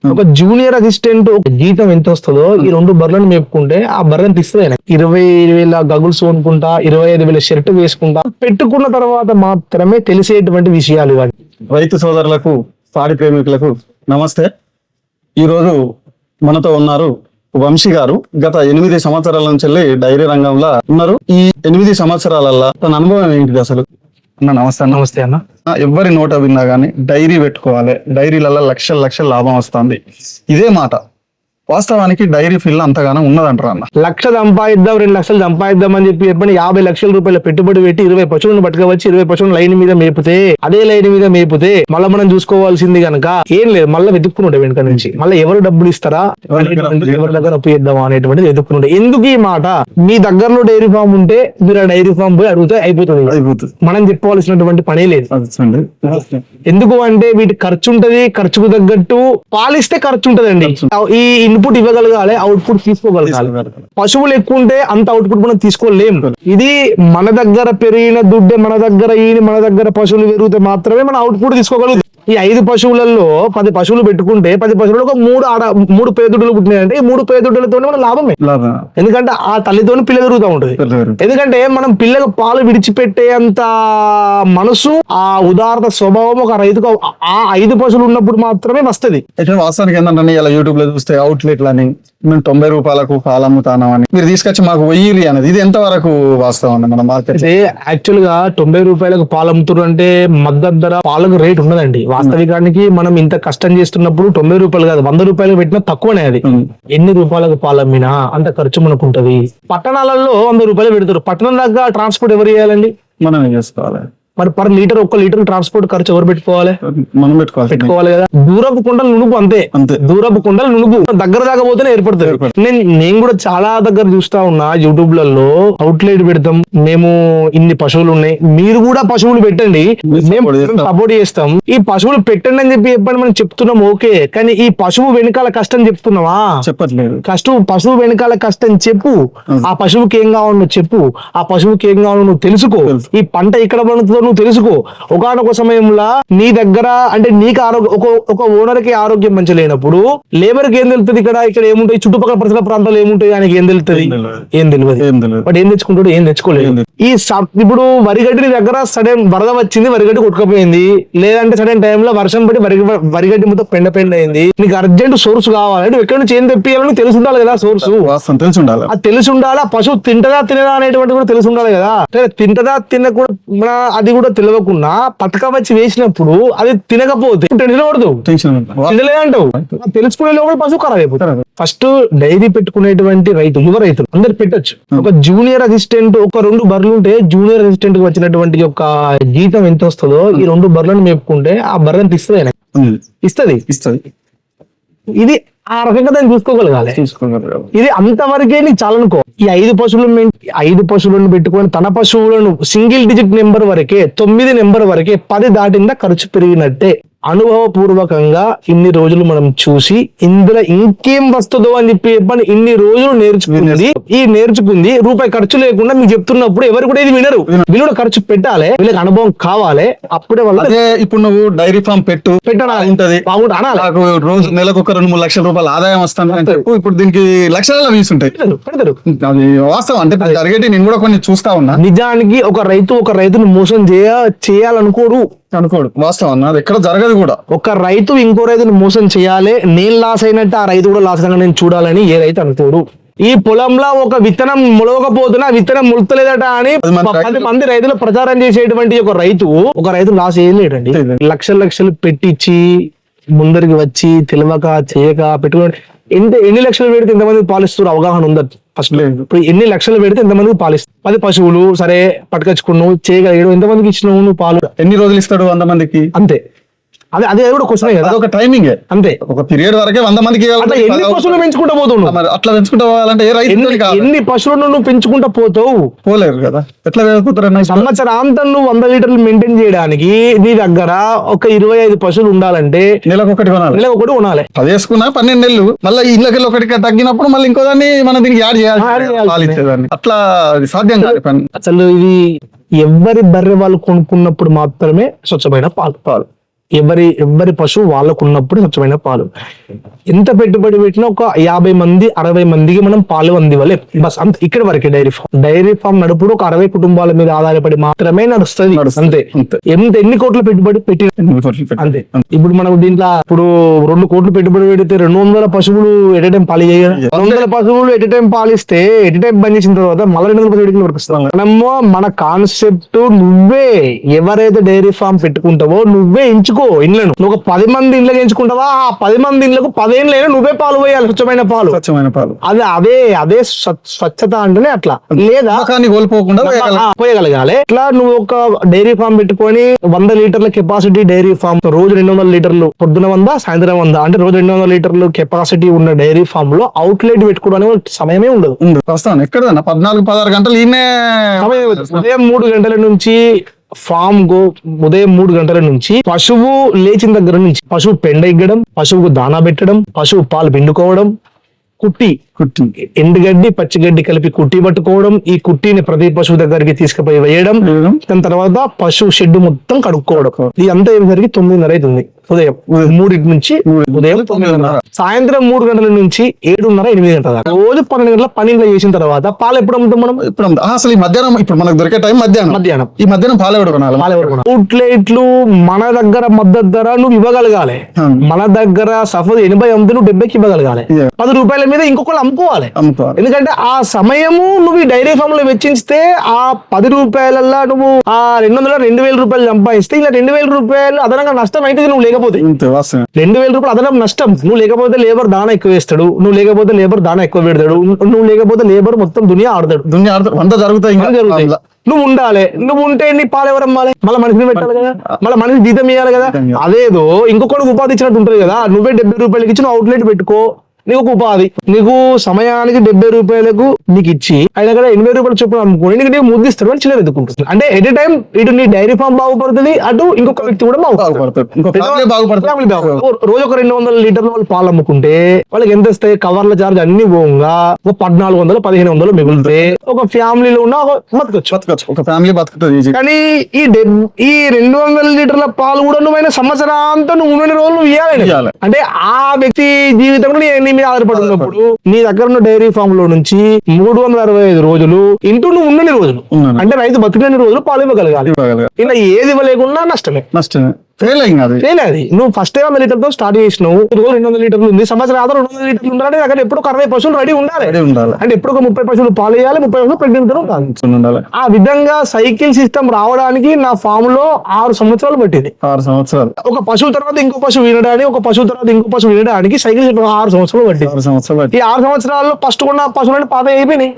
ఒక junior assistant జీతం ఎంత వస్తుందో ఈ 2 బర్రెలను మేపుకుంటే ఆ బర్రెని తీస్తుంది ఆయన 20,000 గగుల్స్ కొనుక్కుంటా 25,000 షర్ట్ వేసుకుంటా పెట్టుకున్న తర్వాత మాత్రమే తెలిసేటువంటి విషయాలు ఇవన్నీ. రైతు సోదరులకు పాడి ప్రేమికులకు నమస్తే. ఈరోజు మనతో ఉన్నారు వంశీ గారు. గత 8 సంవత్సరాల నుంచి డైరీ రంగంలో ఉన్నారు. ఈ 8 సంవత్సరాలల్లో తన అనుభవం ఏంటిది అసలు? అన్న నమస్తే. నమస్తే అన్న. ఎవరి నోట విన్నా గానీ డైరీ పెట్టుకోవాలి, డైరీలలో లక్షల లాభం వస్తుంది, ఇదే మాట. వాస్తవానికి డైరీ ఫీల్డ్ అంతగానో ఉన్నదంటారా అన్న? 1,00,000 సంపాదిద్దాం 2 లక్షలు సంపాదిద్దాం అని చెప్పి 50 లక్షల రూపాయల పెట్టుబడి పెట్టి 20 పశువులను పట్టుకోవచ్చి 20 పశువులను లైన్ మీద మేపితే అదే లైన్ మీద మేపితే మళ్ళీ మనం చూసుకోవాల్సింది కనుక ఏం లేదు, మళ్ళీ వెతుక్కునుండే వెనుక నుంచి మళ్ళీ ఎవరు డబ్బులు ఇస్తారా ఎవరి దగ్గర అప్పు చేద్దామా అనేటువంటిది వెతుక్కుంటే. ఎందుకు ఈ మాట? మీ దగ్గరలో డైరీ ఫామ్ ఉంటే మీరు ఆ డైరీ ఫామ్ పోయి అడిగితే అయిపోతుంది. మనం చెప్పవలసినటువంటి పనే లేదు. ఎందుకు అంటే వీటి ఖర్చు ఉంటది, ఖర్చుకు తగ్గట్టు పాలిస్తే ఖర్చు ఉంటదండి. ఈ ఇన్పుట్ ఇవ్వగలగాలి, అవుట్పుట్ తీసుకోగలగాలి. పశువులు ఎక్కువ ఉంటే అంత అవుట్పుట్ మనం తీసుకోలేము. ఇది మన దగ్గర పెరిగిన దుడ్డే మన దగ్గర మన దగ్గర పశువులు పెరిగితే మాత్రమే మనం అవుట్పుట్ తీసుకోగలుగుతాం. ఈ 5 పశువులలో 10 పశువులు పెట్టుకుంటే 10 పశువులు ఒక 3 పేదొడ్డులు పుట్టినాయంటే ఈ 3 పేదొడ్డులతోనే మన లాభమే. ఎందుకంటే ఆ తల్లితోనే పిల్ల పెరుగుతూ ఉంటుంది. ఎందుకంటే మనం పిల్లలకు పాలు విడిచిపెట్టే అంత మనసు, ఆ ఉదారత స్వభావం ఒక రైతుకు ఆ 5 పశువులు ఉన్నప్పుడు మాత్రమే వస్తుంది. అయితే వాస్తవానికి ఏంటంటే ఇలా యూట్యూబ్ లో చూస్తే అవుట్లెట్లని మేము 90 రూపాయలకు పాలు అమ్ముతామని మీరు తీసుకొచ్చి మాకు 1000 అనేది, ఇది ఎంత వరకు వాస్తవం అండి? మన మార్కెట్ యాక్చువల్ గా 90 రూపాయలకు పాలు అమ్ముతారు అంటే మద్దతు ధర పాలకు రేట్ ఉన్నదండి. వాస్తవికానికి మనం ఇంత కష్టం చేస్తున్నప్పుడు 90 రూపాయలు కాదు 100 రూపాయలు పెట్టినా తక్కువనే. అది ఎన్ని రూపాయలకు పాలు అమ్మినా అంత ఖర్చు మనకు ఉంటది. పట్టణాలలో 100 రూపాయలు పెడతారు. పట్టణం దాకా ట్రాన్స్పోర్ట్ ఎవరు చేయాలండి? మనమే చేసుకోవాలి. మరి పర్ లీటర్ 1 లీటర్ ట్రాన్స్పోర్ట్ ఖర్చు ఎవరు పెట్టుకోవాలి? మనం పెట్టుకోవాలి కదా. దూరపు కుండలు నునుపు అంతే. దూరపు కుండలు నునుపు దగ్గర దాకా పోతేనే ఏర్పడుతుంది. నేను కూడా చాలా దగ్గర చూస్తా ఉన్నా యూట్యూబ్లలో అవుట్లెట్ పెడతాం, మేము ఇన్ని పశువులు ఉన్నాయి, మీరు కూడా పశువులు పెట్టండి, మేము సపోర్ట్ చేస్తాం. ఈ పశువులు పెట్టండి అని చెప్పి చెప్పండి మనం చెప్తున్నాం, ఓకే. కానీ ఈ పశువు వెనకాల కష్టం చెప్తున్నావా? చెప్పట్లేదు. పశువు వెనకాల కష్టం చెప్పు. ఆ పశువుకి ఏం కావాలో చెప్పు. ఆ పశువుకి ఏం కావాలో నువ్వు తెలుసుకో. ఈ పంట ఇక్కడ పండుతుందో నువ్వు తెలుసుకో. ఒకనొక సమయంలో నీ దగ్గర అంటే నీకు ఒక ఓనర్ కి ఆరోగ్యం మంచి లేనప్పుడు లేబర్ కి ఏం తెలుస్తుంది? ఇక్కడ ఏముంటాయి, చుట్టుపక్కల పరిసర ప్రాంతాలు ఏముంటాయి, ఆయనకి ఏం తెలుస్తుంది? ఏం తెలియదు. బట్ ఏం తెచ్చుకుంటాడు? ఏం తెచ్చుకోలేదు. ఇప్పుడు వరిగడ్డి దగ్గర సడన్ వరద వచ్చింది, వరిగడ్డి కొట్టుకపోయింది, లేదంటే సడన్ టైంలో వర్షం పడి వరిగడ్డి మొత్తం పెండ అయింది. నీకు అర్జెంట్ సోర్స్ కావాలి, నువ్వు ఎక్కడి నుంచి ఏం తెప్పియాలని తెలిసి ఉండాలి కదా. సోర్స్ తెలిసి ఉండాలి. అది తెలిసి ఉండాలి. ఆ పశువు తింటదా తినదా అనేటువంటి కూడా తెలిసి ఉండాలి కదా. తింటదా తినకుండా అది కూడా తెలియకుండా పథకం వచ్చి వేసినప్పుడు అది తినకపోతే టెన్షన్ పడదు, తినలేదంటావు. తెలుసుకునే లోపల పశువు ఖరాబ్ అయిపోతుంది. ఫస్ట్ డైరీ పెట్టుకునేటువంటి యువ రైతులు అందరు పెట్టొచ్చు. ఒక జూనియర్ అసిస్టెంట్ ఒక 2 బర్రెలు ఉంటే జూనియర్ అసిస్టెంట్ కి వచ్చినటువంటి ఒక జీతం ఎంత వస్తుందో ఈ 2 బర్రెలను మేపుకుంటే ఆ బర్రెని తీస్తుంది ఆయన. ఇస్తుంది. ఇది ఆ రకంగా దాన్ని చూసుకోగలగాలి. ఇది అంతవరకే నీకు చాలనుకో. ఈ 5 పశువులను పెట్టుకొని తన పశువులను సింగిల్ డిజిట్ నెంబర్ వరకే 9 నెంబర్ వరకే 10 దాటిందా ఖర్చు పెరిగినట్టే. అనుభవపూర్వకంగా ఇన్ని రోజులు మనం చూసి ఇందులో ఇంకేం వస్తుందో అని చెప్పి ఇన్ని రోజులు నేర్చుకుంది రూపాయి ఖర్చు లేకుండా మీకు చెప్తున్నప్పుడు ఎవరు కూడా ఇది వినరు. వీళ్ళు కూడా ఖర్చు పెట్టాలి, వీళ్ళకి అనుభవం కావాలి. అప్పుడే వల్ల ఇప్పుడు నువ్వు డైరీ ఫామ్ పెట్టాలి, నాకు రోజు నెలకు 2-3 లక్షల రూపాయలు ఆదాయం వస్తుంది. ఇప్పుడు దీనికి లక్షల వ్యూస్ ఉంటాయి. పెడతారు. అది వాస్తవం. అంటే జరిగేటి నేను కూడా కొన్ని చూస్తా ఉన్నా. నిజానికి ఒక రైతును మోసం చేయాలనుకోడు. వాస్తవం అన్నది ఎక్కడ జరగదు కూడా. ఒక రైతు ఇంకో రైతును మోసం చేయాలి, నేను లాస్ అయినట్టు ఆ రైతు కూడా లాస్ అయినా నేను చూడాలని ఏ రైతు అనుకోడు. ఈ పొలంలో ఒక విత్తనం మొలవకపోతున్నా విత్తనం ముడతలేదట అని 10 మంది రైతులు ప్రచారం చేసేటువంటి ఒక రైతు లాస్ చేయలేడండి. లక్షలు పెట్టించి ముందరికి వచ్చి తెలియక చేయక పెట్టుకోండి. ఎన్ని లక్షలు పెడితే ఎంతమంది పాలిస్తారు అవగాహన ఉందట. ఫస్ట్ ఇప్పుడు ఎన్ని లక్షలు పెడితే ఎంతమందికి పాలిస్తావు? 10 పశువులు సరే పట్టుకొచ్చుకున్నావు, చేయగలిగాడు, ఎంతమందికి ఇచ్చినావు నువ్వు పాలు? ఎన్ని రోజులు ఇస్తాడు? 100 మందికి. అంతే. అదే కూడా క్వశ్చన్ కదా. ఒక టైమింగ్ అంతే. ఒక పీరియడ్ వరకే 100 మందికి. ఎన్ని పశువులు పెంచుకుంటా పోతావు? అట్లా పెంచుకుంటా పోవాలంటే ఎన్ని పశువులను నువ్వు పెంచుకుంటా పోతావు? పోలేరు కదా. ఎట్లా పెరుగుతారు? సంవత్సరాంతం నువ్వు 100 లీటర్లు మెయింటైన్ చేయడానికి నీ దగ్గర ఒక 25 పశువులు ఉండాలంటే నెలకు ఒకటి కొనాలి. అది వేసుకున్నా 12 నెలలు మళ్ళీ ఇళ్ళకి ఒకటికి తగ్గినప్పుడు మళ్ళీ ఇంకో దాన్ని మనం దీనికి యాడ్ చేయాలి. అట్లా సాధ్యం కాదు పని. అసలు ఇది ఎవరి బర్రె వాళ్ళు కొనుక్కున్నప్పుడు మాత్రమే స్వచ్ఛమైన పాలు. ఎవరి పశువు వాళ్ళకు ఉన్నప్పుడు స్వచ్ఛమైన పాలు. ఎంత పెట్టుబడి పెట్టినా ఒక 50 మంది 60 మందికి మనం పాలు అందివ్వాలి బస్. అంత ఇక్కడ వరకే డైరీ ఫామ్ నడుపుడు ఒక 60 కుటుంబాల మీద ఆధారపడి మాత్రమే నడుస్తుంది అంతే. ఎన్ని కోట్ల పెట్టుబడి పెట్టి అంతే. ఇప్పుడు మనం దీంట్లో ఇప్పుడు 2 కోట్లు పెట్టుబడి పెడితే 200 పశువులు ఎట్ టైం పాలు చేయాలి. 200 పశువులు ఎట్ టైం పాలిస్తే ఎట్ టైం బంద్ చేసిన తర్వాత మళ్ళీ 200 పశువులు వరకు మనము మన కాన్సెప్ట్ నువ్వే ఎవరైతే డైరీ ఫామ్ పెట్టుకుంటావో నువ్వే ఎంచుకో ఇండ్లను. నువ్వు ఒక 10 మంది ఇండ్లకి ఎంచుకుంటావా, ఆ 10 మంది ఇండ్లకు 10 ఏళ్ళైనా నువ్వే పాలు పోయాలి, స్వచ్ఛమైన పాలు. అదే స్వచ్ఛత అంటేనే అట్లా. లేదా కోల్పోకుండా పోయగలగాలి. ఇట్లా నువ్వు ఒక డైరీ ఫామ్ పెట్టుకొని 100 లీటర్ల కెపాసిటీ డైరీ ఫామ్, రోజు 200 లీటర్లు, పొద్దున 100 సాయంత్రం 100 అంటే రోజు 200 లీటర్లు కెపాసిటీ ఉన్న డైరీ ఫామ్ లో అవుట్లెట్ పెట్టుకోవడానికి సమయమే ఉండదు. ప్రస్తుతం ఎక్కడ 14-16 గంటలు ఈమె ఉదయం 3 గంటల నుంచి ఫామ్ ఉదయం 3 గంటల నుంచి పశువు లేచిన దగ్గర నుంచి పశువు పెండ ఎగ్గడం, పశువుకు దానా పెట్టడం, పశువు పాలు పిండుకోవడం, కుట్టి ఎండుగడ్డి పచ్చిగడ్డి కలిపి కుట్టి పట్టుకోవడం, ఈ కుట్టిని ప్రతి పశువు దగ్గరికి తీసుకుపోయి వేయడం, దాని తర్వాత పశువు షెడ్ మొత్తం కడుక్కోవడం. ఇదంతా ఏమిసరికి 9:30 అవుతుంది. ఉదయం 3 నుంచి ఉదయం 9:30, సాయంత్రం 3 గంటల నుంచి 7:30-8 గంటల దాకా రోజు 12 గంటల పని చేసిన తర్వాత పాలు ఎప్పుడు అమ్ముతాం మనం? అసలు ఈ మధ్యాహ్నం ఇప్పుడు మనకు దొరికే టైం మధ్యాహ్నం. ఈ మధ్యాహ్నం పాలు ఎవరు కొనాలి? అవుట్లెట్లు మన దగ్గర మద్దతు ధర నువ్వు ఇవ్వగలగాలి. మన దగ్గర సపోజ్ 80 అమ్మితే నువ్వు 70కి ఇవ్వగలగాలి. 10 రూపాయల మీద ఇంకొకళ్ళు అమ్ముకోవాలి. ఎందుకంటే ఆ సమయము నువ్వు ఈ డైరీ ఫామ్ లో వెచ్చించితే ఆ 10 రూపాయలల్లో నువ్వు ఆ 200-2,000 రూపాయలు సంపాదిస్తే ఇలా 2,000 రూపాయలు అదనంగా నష్టం అయితే నువ్వు లేకపోతే 2,000 రూపాయలు అదనం నష్టం. నువ్వు లేకపోతే లేబర్ దానా ఎక్కువ వేస్తాడు, నువ్వు లేకపోతే లేబర్ దానా ఎక్కువ పెడతాడు, నువ్వు లేకపోతే లేబర్ మొత్తం దునియా ఆడతాడు. అంతా జరుగుతాయి. నువ్వు ఉండాలి. నువ్వు ఉంటే నీ పాలు ఎవరు అమ్మాలి? మళ్ళీ మనిషిని పెట్టాలి కదా, మళ్ళీ మనిషి జీతం ఇవ్వాలి కదా. అదేదో ఇంకొకటి ఉపాధి ఇచ్చినట్టు ఉంటుంది కదా. నువ్వే 70 రూపాయలకి ఇచ్చి నువ్వు అవుట్లెట్ పెట్టుకో, నీకు ఒక ఉపాధి. నీకు సమయానికి 70 రూపాయలకు నీకు ఇచ్చి ఆయన కూడా 80 రూపాయలు చొప్పున అమ్ముకోండి, నీకు ముద్దిస్తాడు అని చిల్లర ఎదుర్కొంటుంది. అంటే ఎట్ టైం ఇటు నీ డైరీ ఫామ్ బాగుపడుతుంది, అటు ఇంకొక వ్యక్తి కూడా బాగుపడుతుంది. రోజు ఒక 200 లీటర్ల వాళ్ళు పాలు అమ్ముకుంటే వాళ్ళకి ఎంత వస్తాయి? కవర్ల చార్జ్ అన్ని పోగా ఒక 1,400-1,500 మిగులుతాయి. ఒక ఫ్యామిలీలో ఉన్న బతకచ్చు, ఒక ఫ్యామిలీ బతుకుతుంది. కానీ ఈ 200 లీటర్ల పాలు కూడా నువ్వు సంవత్సరాంతా నువ్వు 20 రోజులు ఇవ్వాలి. అంటే ఆ వ్యక్తి జీవితంలో నీ మీద ఆధారపడి ఉన్నప్పుడు నీ దగ్గర ఉన్న డైరీ ఫామ్ లో నుంచి 365 రోజులు ఇంటూ నువ్వు ఉన్నన్ని రోజులు, అంటే రైతు బతికిన రోజులు పాలు ఇవ్వగలగాలి. ఇలా ఏది ఇవ్వలేకున్నా నష్టమే. ఫెయిల్ అది. నువ్వు ఫస్ట్ 100 లీటర్తో స్టార్ట్ చేసినావు, 200 లీటర్లు ఉంది, సంవత్సరం ఆధారం 200 లీటర్లు ఉండాలంటే అక్కడ ఎప్పుడు 60 పశువులు రెడీ ఉండాలి. అంటే ఎప్పుడు ఒక 30 పశువులు పాలు వేయాలి, 30 పశువులు ప్రెగ్నెంట్ ఉండాలి. ఆ విధంగా సైకిల్ సిస్టమ్ రావడానికి నా ఫామ్ లో 6 సంవత్సరాలు పట్టింది. 6 సంవత్సరాలు. ఒక పశువు తర్వాత ఇంకో పశువు వినడానికి, ఒక పశువు తర్వాత ఇంకో పశువు వినడానికి సైకిల్ సిస్టమ్ 6 సంవత్సరాలు పట్టింది. ఈ 6 సంవత్సరాల్లో ఫస్ట్ కొన్న పశువులు పాత అయిపోయినాయి.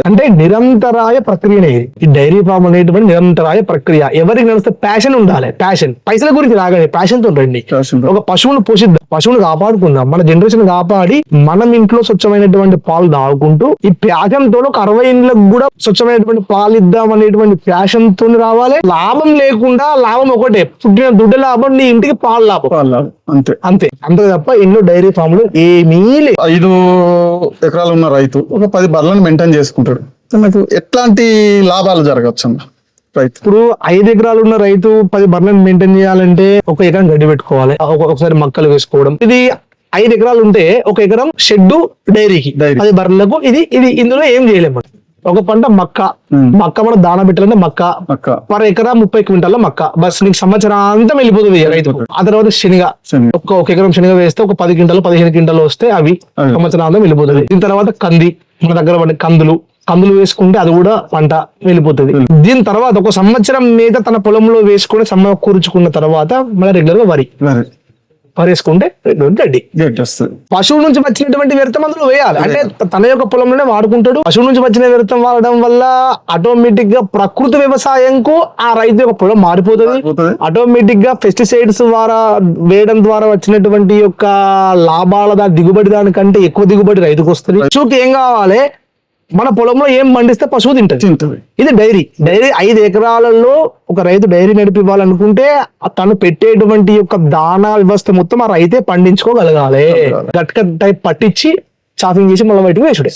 అంటే నిరంతరాయ ప్రక్రియనే ఇది. ఈ డైరీ ఫామ్ అనేటువంటి నిరంతరాయ ప్రక్రియ. ఎవరికి నడిస్తే ప్యాషన్ ఉండాలి. ప్యాషన్ పైసల గురించి రాగానే ప్యాషన్ తో రండి. ఒక పశువును పోషిద్దాం, పశువును కాపాడుకుందాం, మన జనరేషన్ కాపాడి మనం ఇంట్లో స్వచ్ఛమైనటువంటి పాలు తాగుకుంటూ ఈ ప్యాషన్ తో ఒక 60 ఇండ్లకు కూడా స్వచ్ఛమైనటువంటి పాలు ఇద్దాం అనేటువంటి ప్యాషన్ తో రావాలి. లాభం లేకుండా, లాభం ఒకటే, పుట్టిన దుడ్డ లాభం, నీ ఇంటికి పాలు లాభం, అంతే తప్ప ఎన్నో డైరీ ఫామ్లు ఏమీ లేదు. 5 ఎకరాలు ఉన్న రైతు ఒక 10 బర్లను మెయింటైన్ చేసుకుంటాడు. నాకు ఎట్లాంటి లాభాలు జరగచ్చు రైతు? ఇప్పుడు 5 ఎకరాలు ఉన్న రైతు 10 బర్లను మెయింటైన్ చేయాలంటే 1 ఎకరం గడ్డి పెట్టుకోవాలి, ఒకసారి మక్కలు వేసుకోవడం. ఇది 5 ఎకరాలు ఉంటే 1 ఎకరం షెడ్ డైరీకి 10 బర్రెలకు. ఇది ఇందులో ఏం చేయలేము. ఒక పంట మక్క మనం దానా పెట్టాలంటే మక్క పర్ ఎకరా 30 క్వింటాల మక్క. బస్ నీకు సంవత్సరాంతం వెళ్ళిపోతుంది రైతుకు. ఆ తర్వాత శనగ, ఒక ఎకరం శనగ వేస్తే ఒక 10 క్వింటాలు 15 క్వింటాలు వస్తే అవి సంవత్సరాంతం వెళ్ళిపోతుంది. దీని తర్వాత కంది, మన దగ్గర పడే కందులు వేసుకుంటే అది కూడా పంట వెళ్ళిపోతుంది. దీని తర్వాత ఒక సంవత్సరం మీద తన పొలంలో వేసుకుని సమకూర్చుకున్న తర్వాత మన రెగ్యులర్ గా వరి వేసుకుంటే గడ్డి వస్తుంది. పశువు నుంచి వచ్చినటువంటి వ్యర్థం అందులో వేయాలి. అంటే తన యొక్క పొలంలోనే వాడుకుంటాడు. పశువు నుంచి వచ్చిన వ్యర్థం వాడడం వల్ల ఆటోమేటిక్ గా ప్రకృతి వ్యవసాయంకు ఆ రైతు యొక్క పొలం మారిపోతుంది. ఆటోమేటిక్ గా పెస్టిసైడ్స్ ద్వారా వేయడం ద్వారా వచ్చినటువంటి యొక్క లాభాల దిగుబడి దానికంటే ఎక్కువ దిగుబడి రైతుకు వస్తుంది. పశువుకి ఏం కావాలి? మన పొలంలో ఏం పండిస్తే పశువు తింటది. ఇది డైరీ 5 ఎకరాలలో ఒక రైతు డైరీ నడిపివ్వాలనుకుంటే తను పెట్టేటువంటి యొక్క దానా వ్యవస్థ మొత్తం ఆ రైతే పండించుకోగలగాలి. గట్క టైప్ పట్టించి చాపింగ్ చేసి మళ్ళీ బయటకు వేసుడే.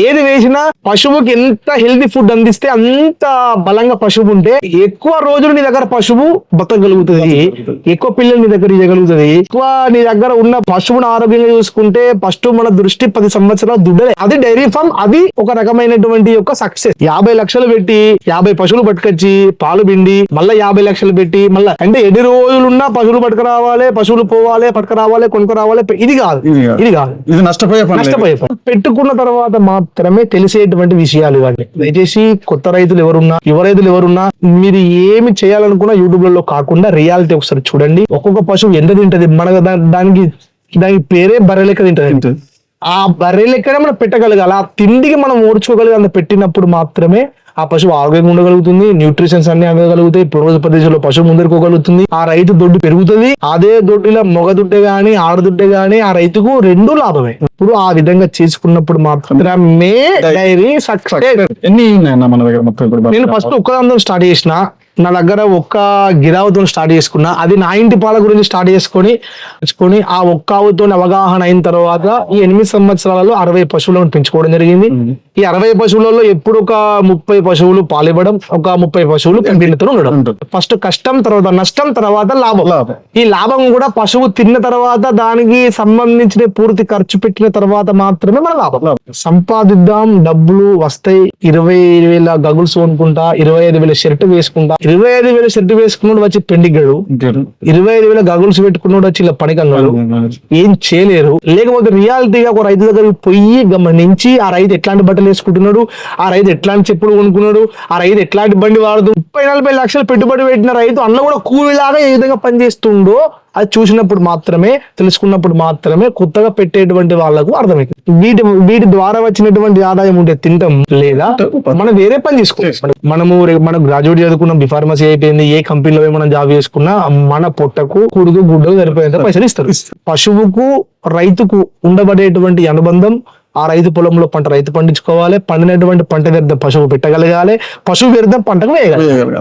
ఏది వేసినా పశువుకి ఎంత హెల్తీ ఫుడ్ అందిస్తే అంత బలంగా పశువు ఉంటే ఎక్కువ రోజులు నీ దగ్గర పశువు బతకగలుగుతుంది, ఎక్కువ పిల్లలు నీ దగ్గర ఇవ్వగలుగుతుంది. ఎక్కువ నీ దగ్గర ఉన్న పశువును ఆరోగ్యంగా చూసుకుంటే ఫస్ట్ మన దృష్టి 10 సంవత్సరాలు దుడ్డలే. అది డైరీ ఫార్మ్, అది ఒక రకమైనటువంటి యొక్క సక్సెస్. 50 లక్షలు పెట్టి 50 పశువులు పట్టుకొచ్చి పాలు పిండి మళ్ళీ 50 లక్షలు పెట్టి మళ్ళీ అంటే ఎన్ని రోజులున్నా పశువులు పట్టుకురావాలి, పశువులు పోవాలి, పట్టుకురావాలి, కొనుక్కరావాలి. ఇది కాదు, ఇది కాదు, ఇది నష్టపోయే పెట్టుకున్న తర్వాత మాత్రమే తెలిసేటువంటి విషయాలు ఇవన్నీ. దయచేసి కొత్త రైతులు ఎవరున్నా, యువ రైతులు ఎవరున్నా, మీరు ఏమి చేయాలనుకున్నా యూట్యూబ్లలో కాకుండా రియాలిటీ ఒకసారి చూడండి. ఒక్కొక్క పశువు ఎంత తింటది, మన దానికి పేరే బర్రె లెక్క తింటది. ఆ బర్రె లెక్కనే మనం పెట్టగలగాలి. ఆ తిండికి మనం ఓడ్చుకోగలిగి అంత పెట్టినప్పుడు మాత్రమే ఆ పశువు ఆరోగ్యంగా ఉండగలుగుతుంది, న్యూట్రిషన్స్ అన్ని అందగలుగుతాయి, పూర్వ ప్రదేశంలో పశువు ముందరుకోగలుగుతుంది, ఆ రైతు దొడ్డు పెరుగుతుంది. అదే దొడ్డిలో మొగ దుడ్డే గాని ఆడదుడ్డే గాని ఆ రైతుకు రెండు లాభమే. ఇప్పుడు ఆ విధంగా చేసుకున్నప్పుడు మాత్రమే డైరీ సక్సెస్. ఎన్ని ఉన్నాయన్న మన దగ్గర మొత్తం? ఇప్పుడు నేను ఫస్ట్ ఒక్కదాంతో స్టార్ట్ చేసిన, నా దగ్గర ఒక్క గిరావుతో స్టార్ట్ చేసుకున్నా. అది నా ఇంటి పాల గురించి స్టార్ట్ చేసుకొని ఆ ఒక్క ఆవుతో అవగాహన అయిన తర్వాత ఈ 8 సంవత్సరాలలో 60 పశువులను పెంచుకోవడం జరిగింది. ఈ 60 పశువులలో ఎప్పుడు ఒక 30 పశువులు పాలివ్వడం, ఒక 30 పశువులు పిండితో ఉండడం. ఫస్ట్ కష్టం, తర్వాత నష్టం, తర్వాత లాభం. ఈ లాభం కూడా పశువు తిన్న తర్వాత దానికి సంబంధించిన పూర్తి ఖర్చు పెట్టిన తర్వాత మాత్రమే మన లాభం. సంపాదిద్దాం, డబ్బులు వస్తాయి. 25,000 గగుల్స్ కొనుక్కుంటా, 25,000 షర్ట్ వేసుకుంటా, 25,000 షర్ట్ వేసుకున్నాడు వచ్చి పెండిగాడు, 25,000 గగుల్స్ పెట్టుకున్నాడు వచ్చి ఇలా పనికన్నాడు. ఏం చేయలేరు. లేకపోతే రియాలిటీగా ఒక రైతు దగ్గరికి పోయి గమనించి ఆ రైతు ఎట్లాంటి బట్టలు వేసుకుంటున్నాడు, ఆ రైతు ఎట్లాంటి చెప్పులు కొనుక్కున్నాడు, ఆ రైతు ఎట్లాంటి బండి వాడదు, 30-40 లక్షలు పెట్టుబడి పెట్టిన రైతు అన్న కూడా కూలీలాగా ఏ విధంగా పనిచేస్తుండో అది చూసినప్పుడు మాత్రమే, తెలుసుకున్నప్పుడు మాత్రమే కొత్తగా పెట్టేటువంటి వాళ్ళకు అర్థమవుతుంది. వీటి ద్వారా వచ్చినటువంటి ఆదాయం ఉంటే తింటాం, లేదా మనం వేరే పని చేసుకోవాలి. మనం గ్రాడ్యుయేట్ చదువుకున్నాం, బిఫార్మసీ అయిపోయింది, ఏ కంపెనీలో మనం జాబ్ చేసుకున్నా మన పొట్టకు కూడుకు గుడ్డకు సరిపోయేంత పైసలు ఇస్తారు. పశువుకు రైతుకు ఉండబడేటువంటి అనుబంధం, ఆ రైతు పొలంలో పంట రైతు పండించుకోవాలి, పండినటువంటి పంట వ్యర్థం పశువు పెట్టగలగాలి, పశువు వ్యర్థం పంటకు వేయగలగాలి.